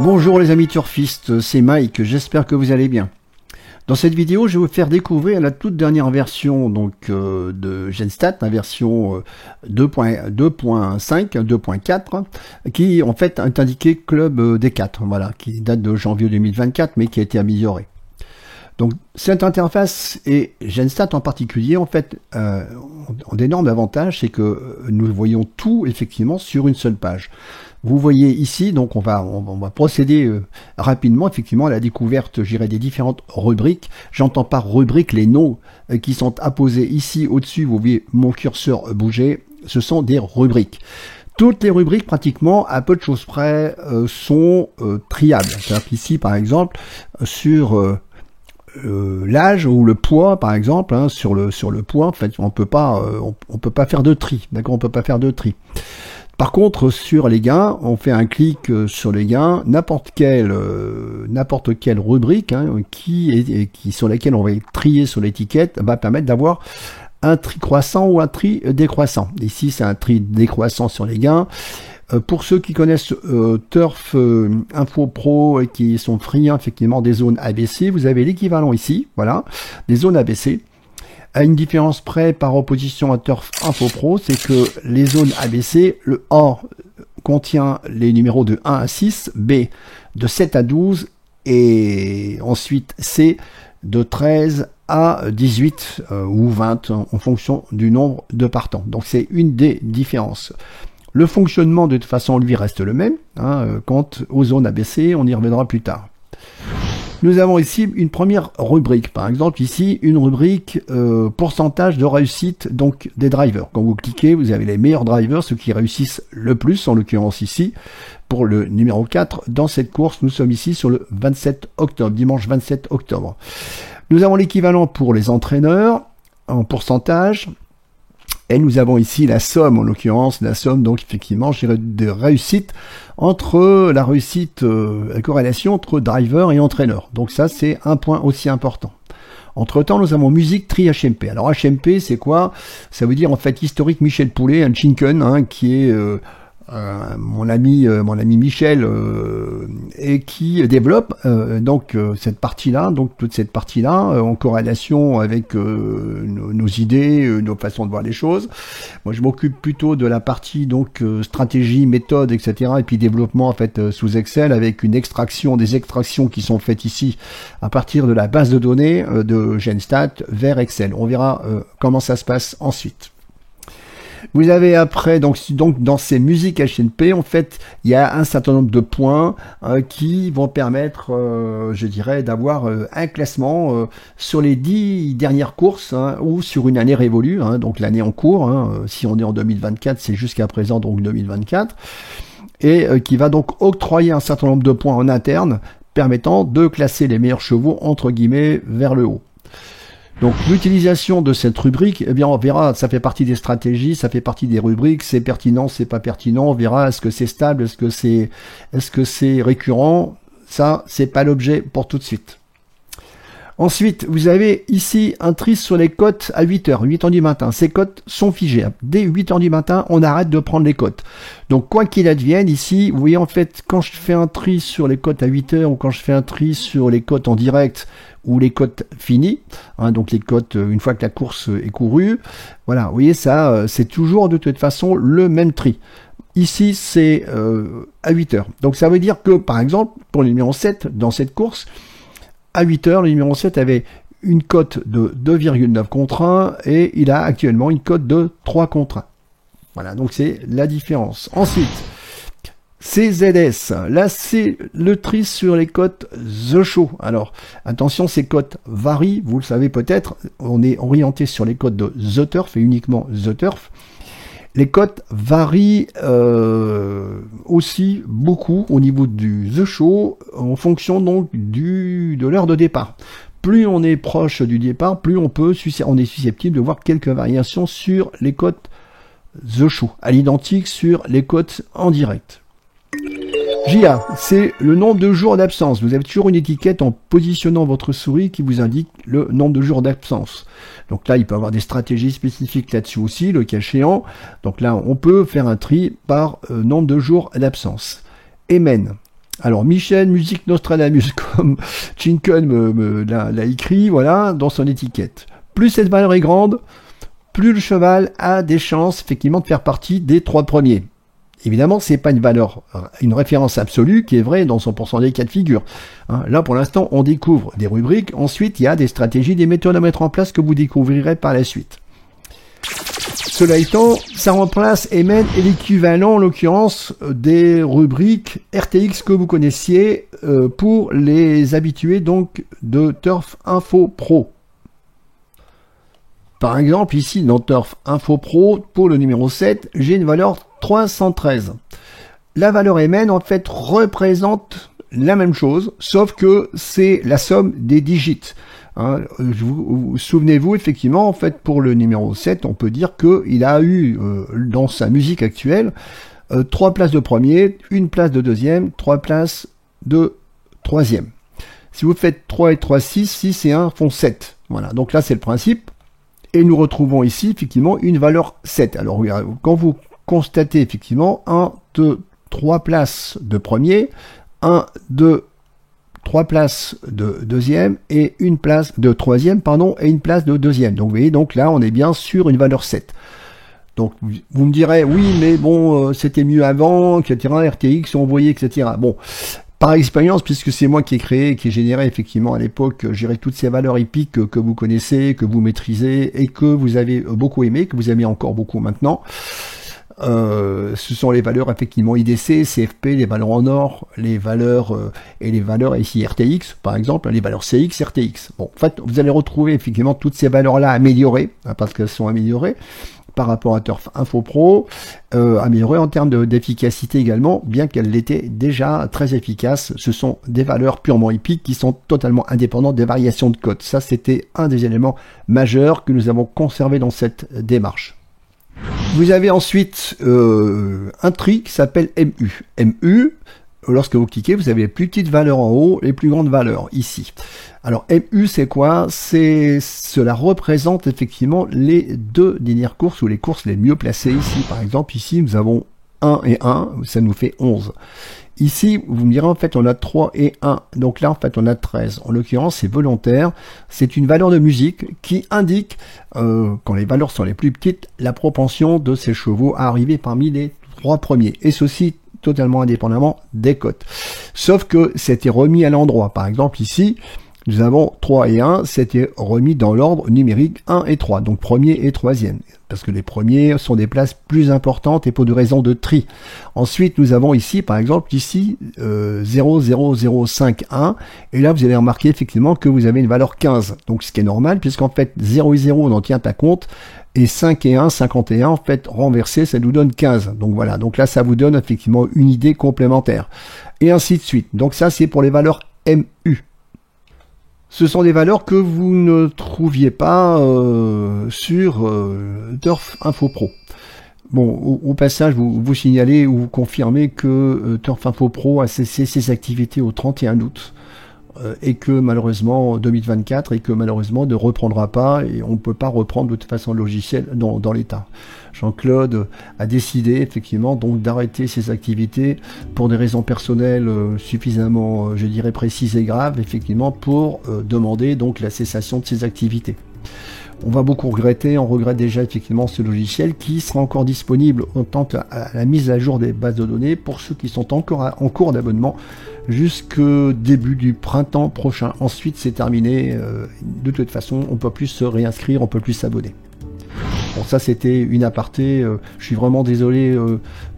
Bonjour les amis turfistes, c'est Mike, j'espère que vous allez bien. Dans cette vidéo, je vais vous faire découvrir la toute dernière version de Genstat, la version 2.5, 2.4, qui en fait est indiqué Club D4, voilà, qui date de janvier 2024, mais qui a été améliorée. Donc cette interface et Genstat en particulier, en fait, ont d'énormes avantages, c'est que nous voyons tout effectivement sur une seule page. Vous voyez ici, donc on va procéder rapidement effectivement à la découverte, je dirais, des différentes rubriques. J'entends par rubrique les noms qui sont apposés ici au-dessus. Vous voyez mon curseur bouger. Ce sont des rubriques. Toutes les rubriques, pratiquement, à peu de choses près, sont triables. C'est-à-dire qu'ici, par exemple, sur l'âge ou le poids, par exemple, hein, sur le poids, en fait, on peut pas faire de tri. D'accord, on peut pas faire de tri. Par contre, sur les gains, on fait un clic sur les gains, n'importe quelle rubrique sur laquelle on va trier sur l'étiquette va permettre d'avoir un tri croissant ou un tri décroissant. Ici, c'est un tri décroissant sur les gains. Pour ceux qui connaissent Turf Info Pro et qui sont friands effectivement des zones ABC, vous avez l'équivalent ici, voilà, des zones ABC. À une différence près par opposition à Turf Info Pro, c'est que les zones ABC, le A contient les numéros de 1 à 6, B de 7 à 12 et ensuite C de 13 à 18 ou 20 en fonction du nombre de partants. Donc c'est une des différences. Le fonctionnement de toute façon lui reste le même. Quant aux zones ABC, on y reviendra plus tard. Nous avons ici une première rubrique, par exemple ici une rubrique pourcentage de réussite donc des drivers. Quand vous cliquez, vous avez les meilleurs drivers, ceux qui réussissent le plus, en l'occurrence ici, pour le numéro 4. Dans cette course, nous sommes ici sur le 27 octobre, dimanche 27 octobre. Nous avons l'équivalent pour les entraîneurs en pourcentage. Et nous avons ici la somme, en l'occurrence, la somme, donc effectivement, je dirais, de réussite entre la réussite, la corrélation entre driver et entraîneur. Donc ça, c'est un point aussi important. Entre-temps, nous avons musique tri HMP. Alors HMP, c'est quoi? Ça veut dire en fait historique Michel Poulet, un Chinken, qui est mon ami Michel et qui développe cette partie-là, donc toute cette partie-là en corrélation avec nos idées, nos façons de voir les choses. Moi, je m'occupe plutôt de la partie donc stratégie, méthode, etc. et puis développement en fait sous Excel avec des extractions qui sont faites ici à partir de la base de données de Genstat vers Excel. On verra comment ça se passe ensuite. Vous avez après, donc dans ces musiques HNP, en fait, il y a un certain nombre de points qui vont permettre, je dirais, d'avoir un classement sur les 10 dernières courses ou sur une année révolue, donc l'année en cours. Si on est en 2024, c'est jusqu'à présent, donc 2024, et qui va donc octroyer un certain nombre de points en interne permettant de classer les meilleurs chevaux, entre guillemets, vers le haut. Donc l'utilisation de cette rubrique, eh bien on verra, ça fait partie des stratégies, ça fait partie des rubriques, c'est pertinent, c'est pas pertinent, on verra est-ce que c'est stable, est-ce que c'est récurrent, ça c'est pas l'objet pour tout de suite. Ensuite, vous avez ici un tri sur les cotes à 8h, 8h du matin. Ces cotes sont figées. Dès 8h du matin, on arrête de prendre les cotes. Donc, quoi qu'il advienne, ici, vous voyez, en fait, quand je fais un tri sur les cotes à 8h ou quand je fais un tri sur les cotes en direct ou les cotes finies, donc les cotes une fois que la course est courue, voilà, vous voyez, ça, c'est toujours de toute façon le même tri. Ici, c'est à 8h. Donc, ça veut dire que, par exemple, pour le numéro 7, dans cette course, à 8h, le numéro 7 avait une cote de 2,9 contre 1 et il a actuellement une cote de 3 contre 1. Voilà, donc c'est la différence. Ensuite, CZS, là c'est le tri sur les cotes The Show. Alors, attention, ces cotes varient, vous le savez peut-être, on est orienté sur les cotes de The Turf et uniquement The Turf. Les cotes varient aussi beaucoup au niveau du The Show en fonction donc de l'heure de départ. Plus on est proche du départ, plus on est susceptible de voir quelques variations sur les cotes The Show, à l'identique sur les cotes en direct. JA, c'est le nombre de jours d'absence. Vous avez toujours une étiquette en positionnant votre souris qui vous indique le nombre de jours d'absence. Donc là, il peut y avoir des stratégies spécifiques là-dessus aussi, le cas échéant. Donc là, on peut faire un tri par nombre de jours d'absence. Emen. Alors, Michel, musique Nostradamus, comme Chinken l'a écrit, voilà, dans son étiquette. Plus cette valeur est grande, plus le cheval a des chances, effectivement, de faire partie des 3 premiers. Évidemment, c'est pas une valeur, une référence absolue qui est vraie dans 100% des cas de figure. Hein, là, pour l'instant, on découvre des rubriques. Ensuite, il y a des stratégies, des méthodes à mettre en place que vous découvrirez par la suite. Cela étant, ça remplace et mène l'équivalent, en l'occurrence, des rubriques RTX que vous connaissiez pour les habitués donc de Turf Info Pro. Par exemple, ici, dans Turf Info Pro, pour le numéro 7, j'ai une valeur 313. La valeur MN, en fait, représente la même chose, sauf que c'est la somme des digits. Hein, souvenez-vous, effectivement, en fait, pour le numéro 7, on peut dire qu'il a eu, dans sa musique actuelle, 3 places de premier, 1 place de deuxième, 3 places de troisième. Si vous faites 3 et 3, 6, 6 et 1 font 7. Voilà, donc là, c'est le principe. Et nous retrouvons ici, effectivement, une valeur 7. Alors, quand vous constatez, effectivement, 1, 2, 3 places de premier, 1, 2, 3 places de deuxième et 1 place de troisième, pardon, et 1 place de deuxième. Donc, vous voyez, donc là, on est bien sur une valeur 7. Donc, vous me direz, oui, mais bon, c'était mieux avant, etc., RTX, on voyait, etc. Bon, par expérience, puisque c'est moi qui ai créé, qui ai généré effectivement à l'époque, j'irai toutes ces valeurs épiques que vous connaissez, que vous maîtrisez et que vous avez beaucoup aimé, que vous aimez encore beaucoup maintenant. Ce sont les valeurs effectivement IDC, CFP, les valeurs en or, les valeurs et les valeurs ici RTX par exemple, les valeurs CX, RTX. Bon, en fait, vous allez retrouver effectivement toutes ces valeurs-là améliorées, hein, parce qu'elles sont améliorées par rapport à Turf Info Pro, améliorées en termes d'efficacité également, bien qu'elles l'étaient déjà très efficaces. Ce sont des valeurs purement épiques qui sont totalement indépendantes des variations de code. Ça, c'était un des éléments majeurs que nous avons conservé dans cette démarche. Vous avez ensuite un tri qui s'appelle MU. MU, lorsque vous cliquez, vous avez les plus petites valeurs en haut, les plus grandes valeurs ici. Alors MU, c'est quoi? Cela représente effectivement les 2 dernières courses ou les courses les mieux placées ici. Par exemple, ici, nous avons 1 et 1, ça nous fait 11. Ici, vous me direz, en fait, on a 3 et 1. Donc là, en fait, on a 13. En l'occurrence, c'est volontaire. C'est une valeur de musique qui indique, quand les valeurs sont les plus petites, la propension de ces chevaux à arriver parmi les 3 premiers. Et ceci totalement indépendamment des cotes. Sauf que c'était remis à l'endroit. Par exemple, ici, nous avons 3 et 1, c'était remis dans l'ordre numérique 1 et 3, donc premier et troisième, parce que les premiers sont des places plus importantes et pour des raisons de tri. Ensuite, nous avons ici, par exemple, ici, 0,0051, et là, vous allez remarquer effectivement que vous avez une valeur 15, donc ce qui est normal, puisqu'en fait, 0 et 0, on en tient pas compte, et 5 et 1, 51, en fait, renversé, ça nous donne 15. Donc voilà, donc là, ça vous donne effectivement une idée complémentaire. Et ainsi de suite. Donc ça, c'est pour les valeurs MU. Ce sont des valeurs que vous ne trouviez pas sur Turf Info Pro. Bon, au passage, vous signalez ou vous confirmez que Turf Info Pro a cessé ses activités au 31 août et que malheureusement 2024 et que malheureusement ne reprendra pas et on ne peut pas reprendre de toute façon le logiciel dans l'état. Jean-Claude a décidé effectivement donc d'arrêter ses activités pour des raisons personnelles suffisamment, je dirais, précises et graves, effectivement, pour demander donc la cessation de ses activités. On va beaucoup regretter, on regrette déjà effectivement ce logiciel qui sera encore disponible en tant que la mise à jour des bases de données pour ceux qui sont encore en cours d'abonnement jusqu'au début du printemps prochain. Ensuite, c'est terminé. De toute façon, on ne peut plus se réinscrire, on ne peut plus s'abonner. Bon, ça c'était une aparté, je suis vraiment désolé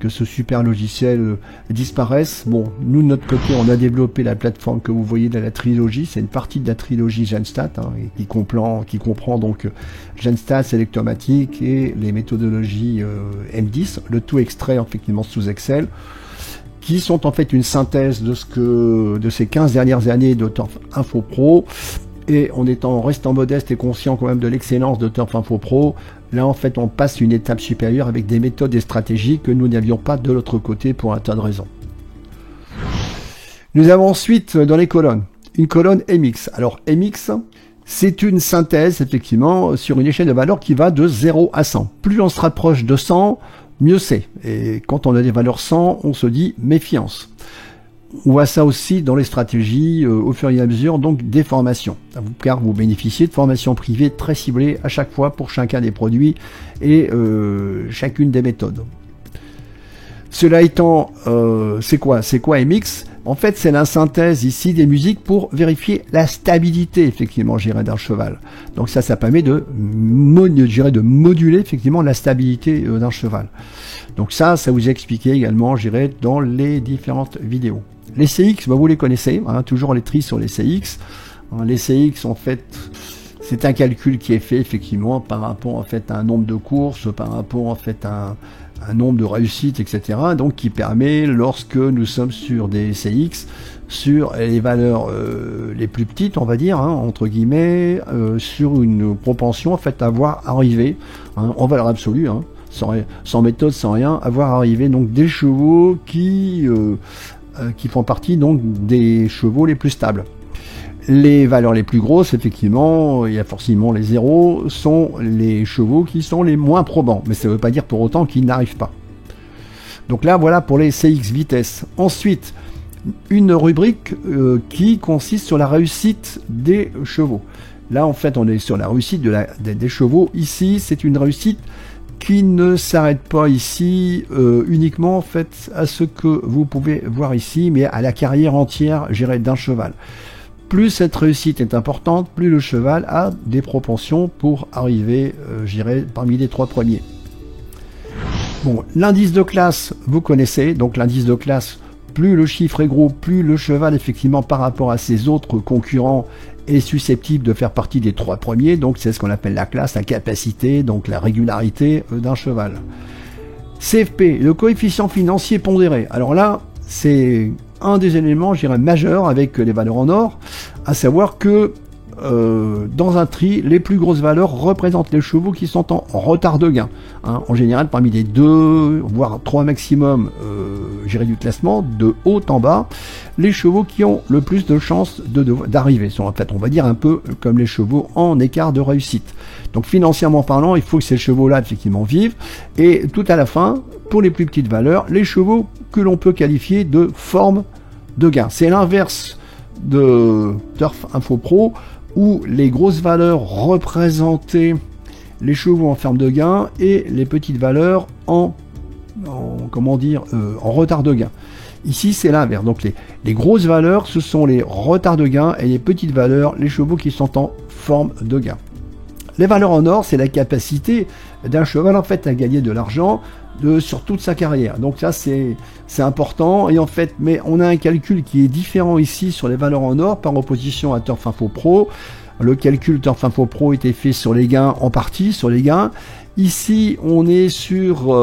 que ce super logiciel disparaisse. Bon, nous de notre côté, on a développé la plateforme que vous voyez dans la trilogie, c'est une partie de la trilogie Genstat, hein, qui comprend donc Genstat, Selectomatic et les méthodologies M10, le tout extrait effectivement sous Excel, qui sont en fait une synthèse de ces 15 dernières années de Turf Info Pro. Et en restant modeste et conscient quand même de l'excellence de Turf Info Pro, là en fait on passe une étape supérieure avec des méthodes et stratégies que nous n'avions pas de l'autre côté pour un tas de raisons. Nous avons ensuite dans les colonnes, une colonne MX. Alors MX, c'est une synthèse effectivement sur une échelle de valeur qui va de 0 à 100. Plus on se rapproche de 100, mieux c'est. Et quand on a des valeurs 100, on se dit méfiance. on voit ça aussi dans les stratégies au fur et à mesure donc des formations, car vous bénéficiez de formations privées très ciblées à chaque fois pour chacun des produits et chacune des méthodes. Cela étant, c'est quoi MX? En fait, c'est la synthèse ici des musiques pour vérifier la stabilité, effectivement, je dirais, d'un cheval. Donc ça permet de moduler, effectivement, la stabilité d'un cheval. Donc ça vous est expliqué également, je dirais, dans les différentes vidéos. Les CX, bah, vous les connaissez, hein, toujours les tris sur les CX. Les CX, en fait, c'est un calcul qui est fait, effectivement, par rapport, en fait, à un nombre de courses, par rapport, en fait, à un nombre de réussites, etc. Donc qui permet, lorsque nous sommes sur des CX, sur les valeurs les plus petites, on va dire, hein, entre guillemets, sur une propension en fait à voir arriver, hein, en valeur absolue, hein, sans méthode, sans rien, à voir arriver donc des chevaux qui font partie donc des chevaux les plus stables. Les valeurs les plus grosses, effectivement, il y a forcément les zéros, sont les chevaux qui sont les moins probants. Mais ça ne veut pas dire pour autant qu'ils n'arrivent pas. Donc là, voilà pour les CX vitesse. Ensuite, une rubrique qui consiste sur la réussite des chevaux. Là, en fait, on est sur la réussite des chevaux. Ici, c'est une réussite qui ne s'arrête pas ici uniquement en fait à ce que vous pouvez voir ici, mais à la carrière entière, je dirais, d'un cheval. Plus cette réussite est importante, plus le cheval a des propensions pour arriver, je dirais, parmi les 3 premiers. Bon, l'indice de classe, vous connaissez, donc l'indice de classe, plus le chiffre est gros, plus le cheval, effectivement, par rapport à ses autres concurrents, est susceptible de faire partie des 3 premiers, donc c'est ce qu'on appelle la classe, la capacité, donc la régularité d'un cheval. CFP, le coefficient financier pondéré. Alors là, c'est un des éléments, je dirais, majeurs avec les valeurs en or, à savoir que dans un tri, les plus grosses valeurs représentent les chevaux qui sont en retard de gain. Hein, en général, parmi les 2, voire 3 maximum, je dirais, du classement, de haut en bas, les chevaux qui ont le plus de chances d'arriver sont en fait, on va dire, un peu comme les chevaux en écart de réussite. Donc financièrement parlant, il faut que ces chevaux-là, effectivement, vivent. Et tout à la fin, pour les plus petites valeurs, les chevaux que l'on peut qualifier de forme de gain. C'est l'inverse de Turf Info Pro, où les grosses valeurs représentaient les chevaux en forme de gain et les petites valeurs en retard de gain. Ici, c'est l'inverse. Donc les grosses valeurs, ce sont les retards de gain, et les petites valeurs, les chevaux qui sont en forme de gain. Les valeurs en or, c'est la capacité d'un cheval en fait à gagner de l'argent sur toute sa carrière. Donc ça, c'est important. Et en fait, mais on a un calcul qui est différent ici sur les valeurs en or par opposition à Turf Info Pro. Le calcul Turf Info Pro était fait sur les gains, en partie sur les gains. Ici, on est sur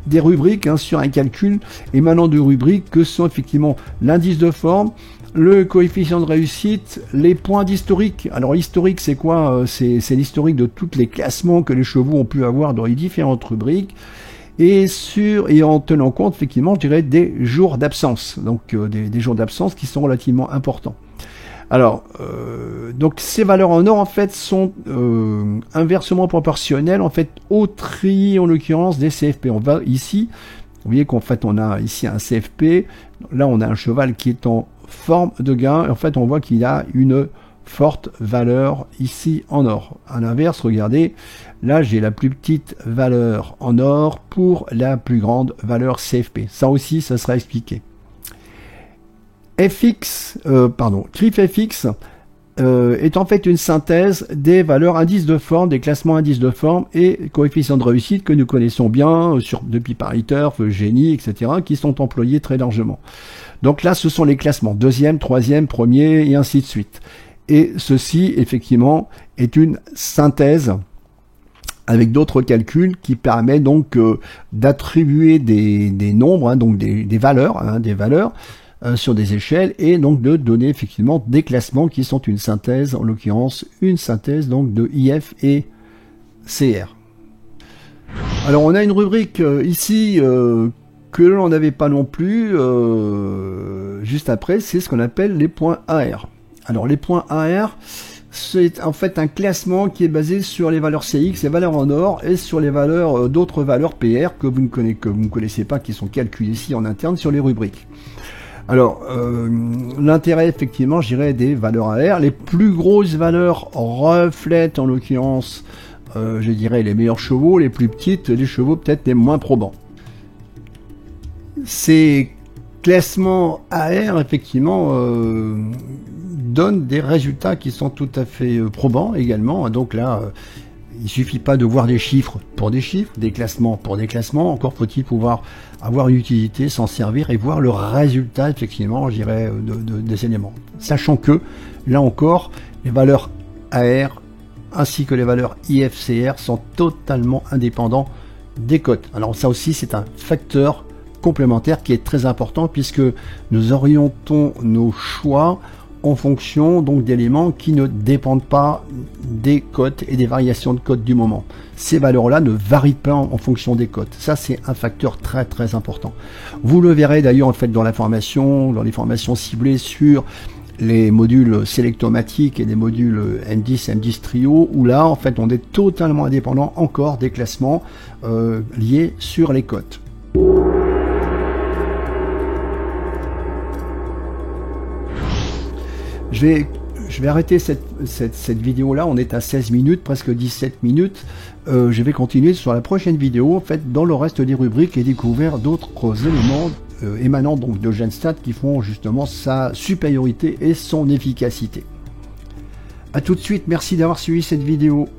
des rubriques, hein, sur un calcul émanant de rubriques que sont effectivement l'indice de forme, le coefficient de réussite, les points d'historique. Alors historique, c'est quoi? C'est l'historique de tous les classements que les chevaux ont pu avoir dans les différentes rubriques. Et en tenant compte, effectivement, je dirais, des jours d'absence. Donc des jours d'absence qui sont relativement importants. Alors, donc ces valeurs en or, en fait, sont inversement proportionnelles, en fait, au tri, en l'occurrence, des CFP. On va ici, vous voyez qu'en fait, on a ici un CFP. Là, on a un cheval qui est en forme de gain. Et en fait, on voit qu'il a une forte valeur ici en or. À l'inverse, regardez, là, j'ai la plus petite valeur en or pour la plus grande valeur CFP. Ça aussi, ça sera expliqué. CRIF FX est en fait une synthèse des valeurs indices de forme, des classements indices de forme et coefficients de réussite que nous connaissons bien depuis Paris Turf, Génie, etc., qui sont employés très largement. Donc là, ce sont les classements, 2e, 3e, 1er et ainsi de suite. Et ceci, effectivement, est une synthèse avec d'autres calculs qui permet donc d'attribuer des nombres, hein, donc des valeurs, sur des échelles, et donc de donner effectivement des classements qui sont une synthèse, en l'occurrence une synthèse donc de IF et CR. Alors on a une rubrique ici que l'on n'avait pas non plus juste après, c'est ce qu'on appelle les points AR. Alors les points AR, c'est en fait un classement qui est basé sur les valeurs CX, les valeurs en or, et sur les valeurs d'autres valeurs PR que vous ne connaissez pas, qui sont calculées ici en interne sur les rubriques. Alors, l'intérêt, effectivement, je dirais des valeurs AR. Les plus grosses valeurs reflètent, en l'occurrence, je dirais, les meilleurs chevaux. Les plus petites, les chevaux peut-être les moins probants. Ces classements AR, effectivement, donnent des résultats qui sont tout à fait probants également. Donc là, il suffit pas de voir des chiffres pour des chiffres, des classements pour des classements. Encore faut-il pouvoir avoir une utilité, s'en servir et voir le résultat, effectivement, je dirais, des éléments. Sachant que, là encore, les valeurs AR ainsi que les valeurs IFCR sont totalement indépendants des cotes. Alors ça aussi, c'est un facteur complémentaire qui est très important puisque nous orientons nos choix en fonction donc d'éléments qui ne dépendent pas des cotes et des variations de cotes du moment. Ces valeurs-là ne varient pas en fonction des cotes. Ça, c'est un facteur très très important. Vous le verrez d'ailleurs en fait dans la formation, dans les formations ciblées sur les modules sélectomatiques et les modules M10, M10 Trio, où là, en fait, on est totalement indépendant encore des classements liés sur les cotes. Je vais arrêter cette vidéo-là, on est à 16 minutes, presque 17 minutes. Je vais continuer sur la prochaine vidéo, en fait, dans le reste des rubriques et découvrir d'autres éléments émanant donc de Genstat qui font justement sa supériorité et son efficacité. A tout de suite, merci d'avoir suivi cette vidéo.